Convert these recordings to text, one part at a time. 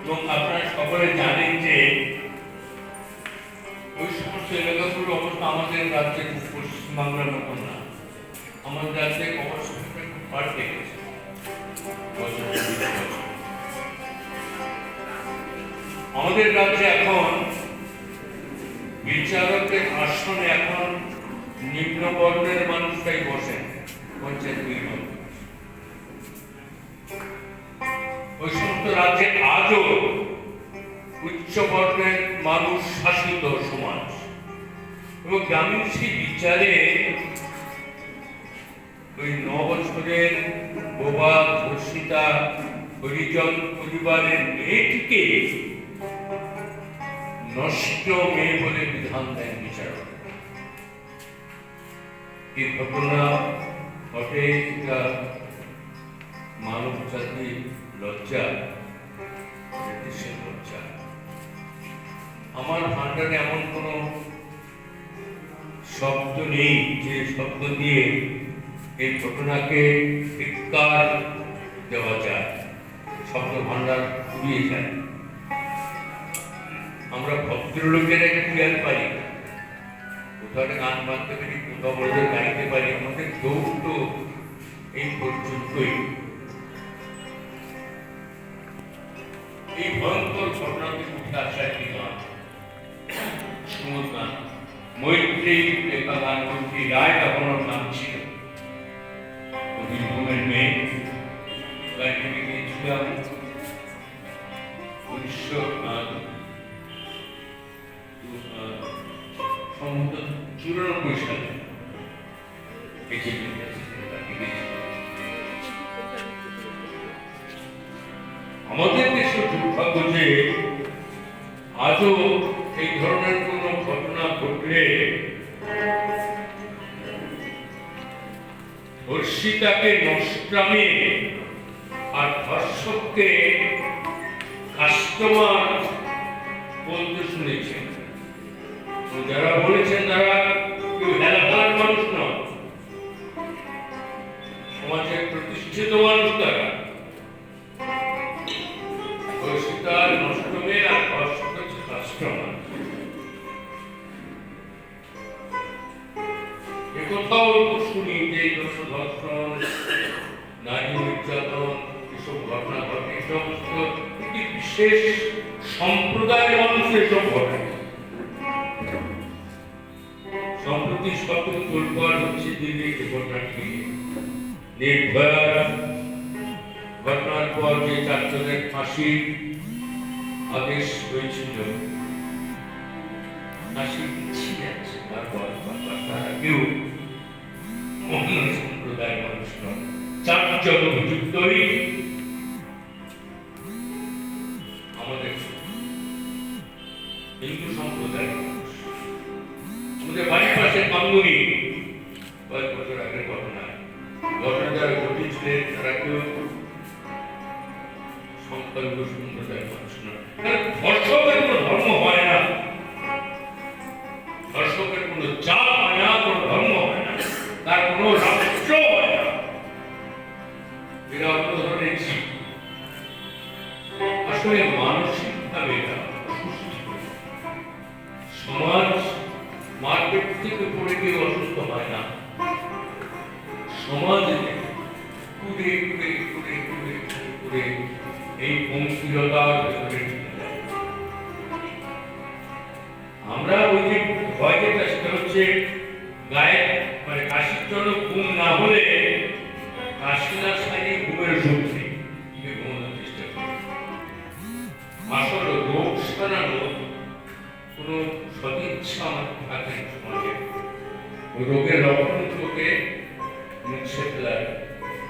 এবং আপনারা সকলে জানেন যে ওই সমস্ত এলাকাগুলোর অবস্থা আমাদের রাজ্যে পশ্চিমবাংলার মতো না। আমাদের রাজ্যে কমার সংখ্যা খুব বাড়তে গেছে। আমাদের রাজ্যে এখন বিচারকের আসনে এখন নিম্ন বর্ণের মানুষটাই বসেন পঞ্চায়েত নির্বাচন। ওই সমস্ত রাজ্যে আজও উচ্চ বর্ণের মানুষ শাসিত সমাজ এবং গ্রামীণ সেই বিচারে ওই 9 বছরের বোবা ধর্ষিতা হরিজন পরিবারের মেয়েটিকে নষ্ট মেয়ে বলে বিধান দেন বিচারক। এই ঘটনা ঘটে মানব জাতির লজ্জা, দেশের লজ্জা। আমার ভান্ডারে এমন কোন শব্দ নেই যে শব্দ দিয়ে এই ঘটনাকে ধিক্কার দেওয়া যায়। শব্দ ভান্ডার ফুরিয়ে যায়। আমরা ভদ্রলোকের একটা ক্লিয়ার পারি, কোথাও একটা গান বাঁধতে পারি, কোথাও বলতে গাইতে পারি। আমাদের দৌড় তো এই পর্যন্তই। এই ভয়ঙ্কর ঘটনাকে উঠে আসা একটি গান, সুমন গান, মৈত্রী লেখা গান। মৈত্রী রায় তখন ওর নাম ছিল। বীরভূমের মেয়ে। গানটি গিয়েছিলাম 1994 সালে। আমাদের দেশের দুর্ভাগ্য যে আজও এই ধরনের কোন ঘটনা ঘটলে ধর্ষিতাকে নষ্টামে আর ধর্ষককে কাস্টমার বলতে শুনেছেন। যারা বলেছেন তারা কেউ হেলাফেলার মানুষ নয়, সমাজের প্রতিষ্ঠিত মানুষ। তারা ধর্ষিতার নষ্টমে আর ধর্ষক হচ্ছে কাস্টমার। কোথাও শুনি যে ধর্ষণ, নারী নির্যাতন, এসব ঘটনা ঘটে সমস্ত একটি বিশেষ সম্প্রদায়ের মানুষ এসব ঘটে। সম্প্রতি শত তোলপাড় হচ্ছে দিল্লির ঘটনাটি। নির্ভয়া ঘটনার পর যে 4 জনের ফাঁসির আদেশ হয়েছিল, ফাঁসি দিচ্ছি যাচ্ছে তারপর তারা কেউ অন্য সম্প্রদায়ের মানুষ নয়। 4 জন অভিযুক্তই আমাদের হিন্দু সম্প্রদায়ের মানুষ। আমাদের বাড়ির পাশে কাঙ্গুনি কয়েক বছর আগের ঘটনা যারা ঘটেছিলেন তারা কেউ সংখ্যালঘু সম্প্রদায়ের মানুষ নয়। ধর্ষকের কোনো ধর্ম হয় না, ধর্ষকের কোনো জাত হয় না, কোনো ধর্ম হয় না, তার কোনো রাষ্ট্র হয় না। এরা অন্য ধরনের জীব। আসলে মানসিকভাবে এরা অসুস্থ। সমাজ মার্কেট থেকে পড়ে কেউ অসুস্থ হয় না, সমাজে ঘুরে ঘুরে ঘুরে ঘুরে ঘুরে এই পঙ্কিলতার ভেতরে। আমরা ওই যে ভয় যেটা সেটা হচ্ছে গায়ে মানে কাশির জন্য ঘুম না হলে কাশি না সারিয়ে ঘুমের ওষুধ নেই, ঘুমানোর চেষ্টা করি। আসলে রোগ সারানোর কোনো সদিচ্ছা আমার থাকে সমাজে। রোগের লক্ষণগুলোকে মুছে ফেলার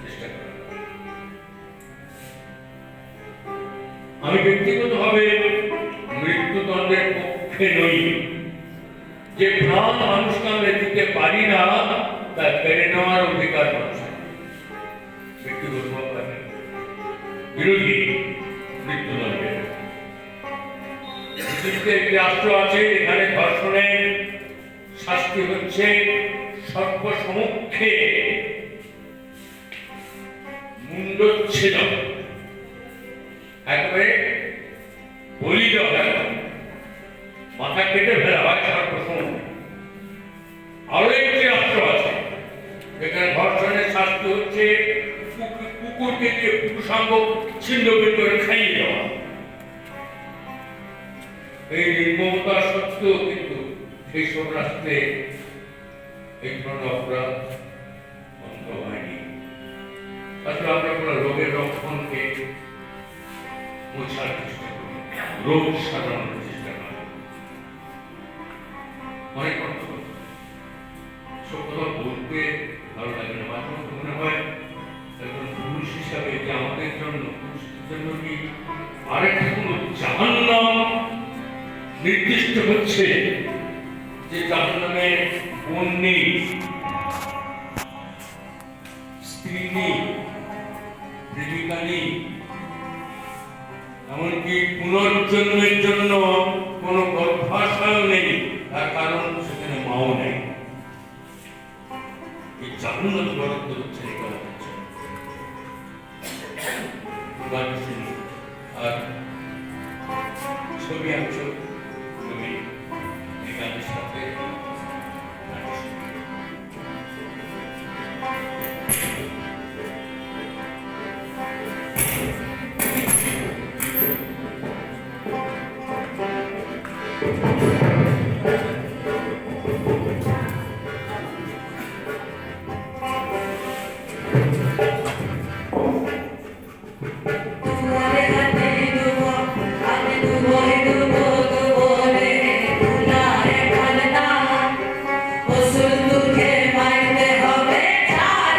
চেষ্টা করা। আমি ব্যক্তিগতভাবে মৃত্যুদণ্ডের পক্ষে নই। যে প্রাণ মানুষকে আমরা দিতে পারি না তা কেড়ে নেওয়ার অধিকার মানুষের। ব্যক্তিগতভাবে বিরোধী মৃত্যুদণ্ডের। পৃথিবীতে একটি রাষ্ট্র আছে এখানে ধর্ষণের শাস্তি হচ্ছে সর্বসমক্ষে মুন্ডচ্ছেদ, একেবারে বলি দেওয়া হয় না। মাথা কেটে ফেলা হয় সর্বসময়। আরো একটি রাষ্ট্র আছে যেখানে ধর্ষণের শাস্তি হচ্ছে কুকুরকে দিয়ে পুরুষাঙ্গ ছিন্ন করে খাইয়ে দেওয়া। এই নির্মমতা সত্ত্বেও কিন্তু সেই সব রাষ্ট্রে এই ধরনের অপরাধ বন্ধ হয়নি। আসলে আমরা কোনো রোগের লক্ষণকে মোছার চেষ্টা করি, রোগ সাধারণের চেষ্টা করি। অনেক অর্থ সব কথা বলতে ভালো লাগে না, মাঝে মধ্যে মনে হয় একজন পুরুষ হিসাবে যে আমাদের জন্য পুরুষের জন্য কি আরেকটা কোনো জাহান্নাম নির্দিষ্ট হচ্ছে, যে জাহান্নামে বোন নেই, স্ত্রী নেই, প্রেমিকা নেই, এমনকি পুনর্জন্মের জন্য কোনো গর্ভাশয় নেই, তার কারণ সেখানে মাও নেই। এই জাহান্নাম বরাদ্দ হচ্ছে আর ছবি আঁকছো তুমি এই গানের সাথে Osul tu ke maite hobe char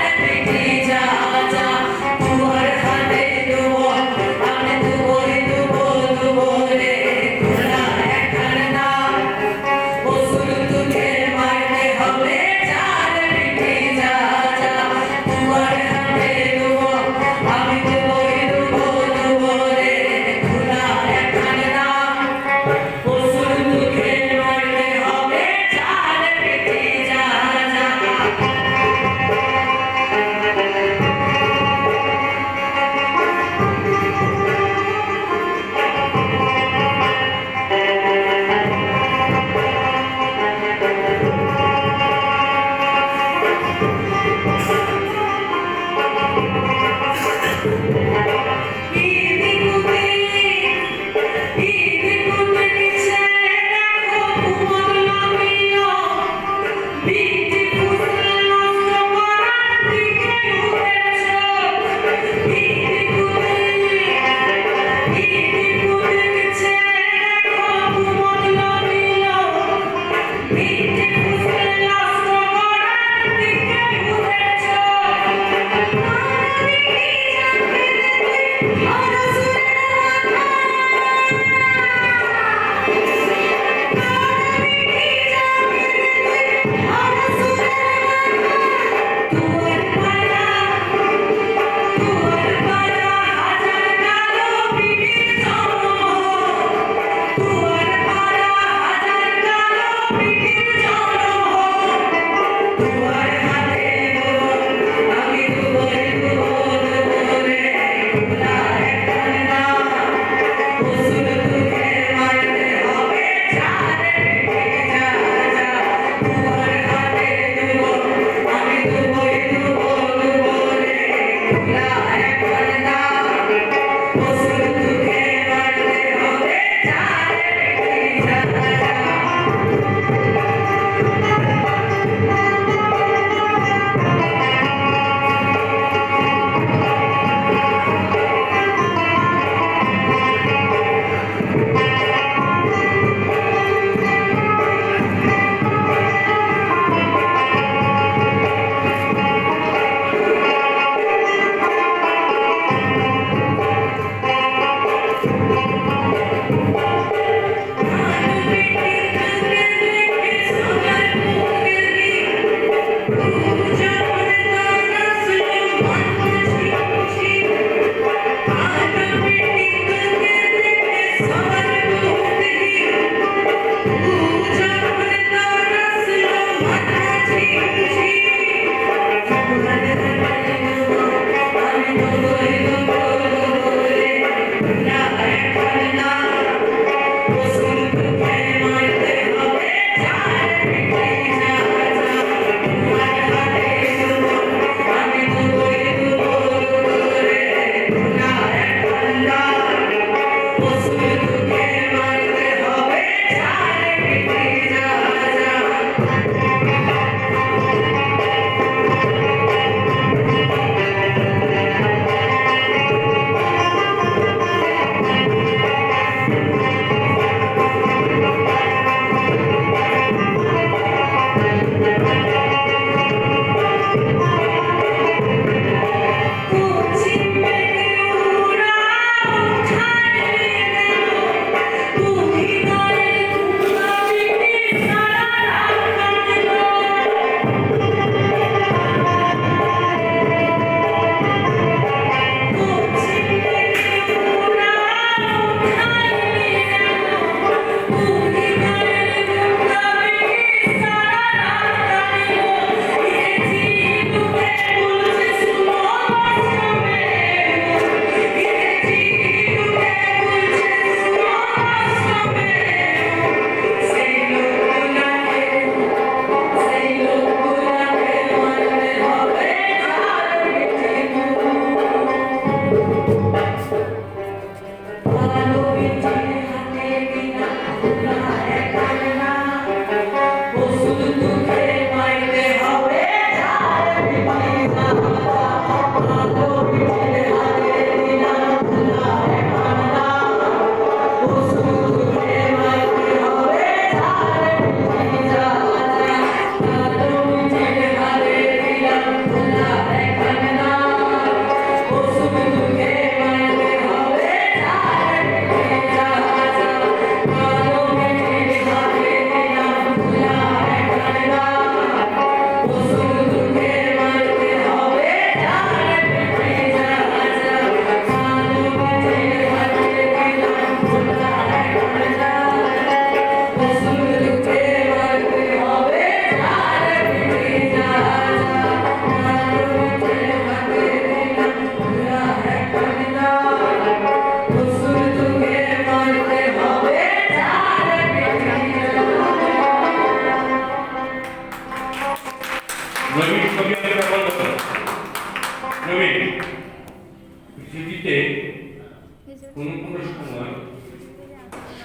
সময়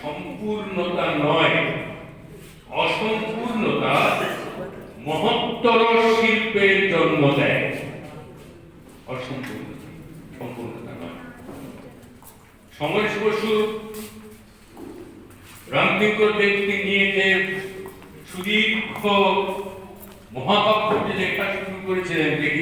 সম্পূর্ণতা নয়, অসম্পূর্ণতা মহত্তর শিল্পের জন্ম দেয়। অসম্পূর্ণতা, সম্পূর্ণতা নয়। সমরেশ বসু রামকিঙ্কর দেবকে নিয়ে যে সুদীর্ঘ মহাকাব্যটি লেখা শুরু করেছিলেন, দেখি